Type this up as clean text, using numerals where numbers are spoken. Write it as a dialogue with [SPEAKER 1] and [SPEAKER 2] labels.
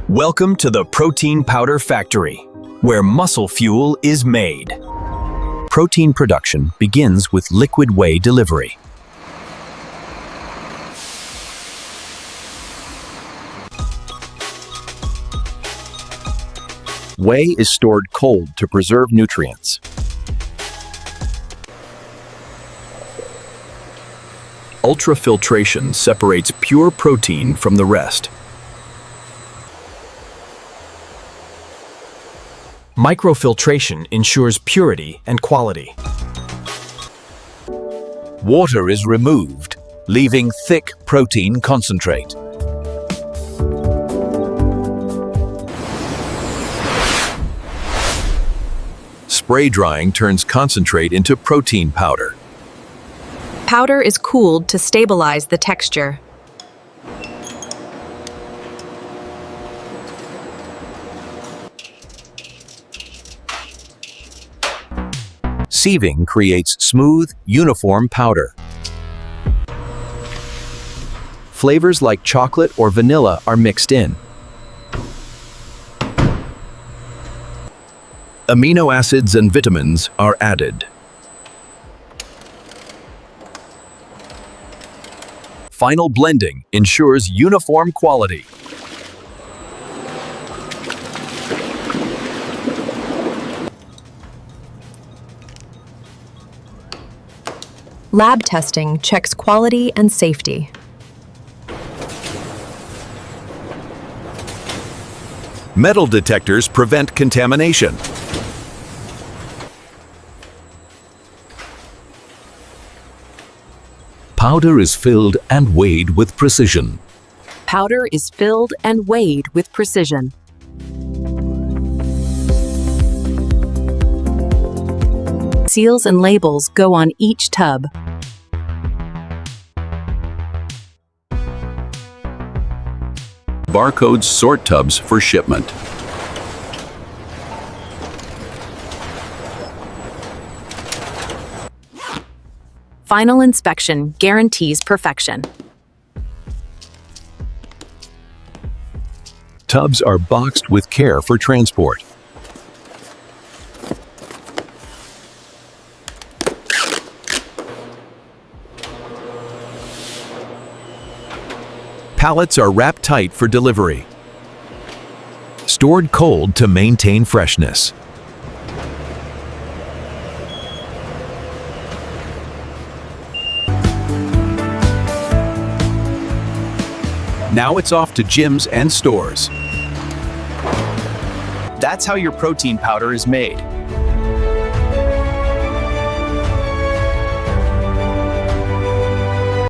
[SPEAKER 1] Welcome to the Protein Powder Factory, where muscle fuel is made. Protein production begins with liquid whey delivery. Whey is stored cold to preserve nutrients. Ultrafiltration separates pure protein from the rest. Microfiltration ensures purity and quality.
[SPEAKER 2] Water is removed, leaving thick protein concentrate. Spray drying turns concentrate into protein powder.
[SPEAKER 3] Powder is cooled to stabilize the texture.
[SPEAKER 2] Sieving creates smooth, uniform powder.
[SPEAKER 1] Flavors like chocolate or vanilla are mixed in.
[SPEAKER 2] Amino acids and vitamins are added. Final blending ensures uniform quality.
[SPEAKER 3] Lab testing checks quality and safety.
[SPEAKER 2] Metal detectors prevent contamination. Powder is filled and weighed with precision.
[SPEAKER 4] Powder is filled and weighed with precision. Seals and labels go on each tub.
[SPEAKER 2] Barcodes sort tubs for shipment.
[SPEAKER 4] Final inspection guarantees perfection.
[SPEAKER 2] Tubs are boxed with care for transport. Pallets are wrapped tight for delivery. Stored cold to maintain freshness. Now it's off to gyms and stores.
[SPEAKER 1] That's how your protein powder is made.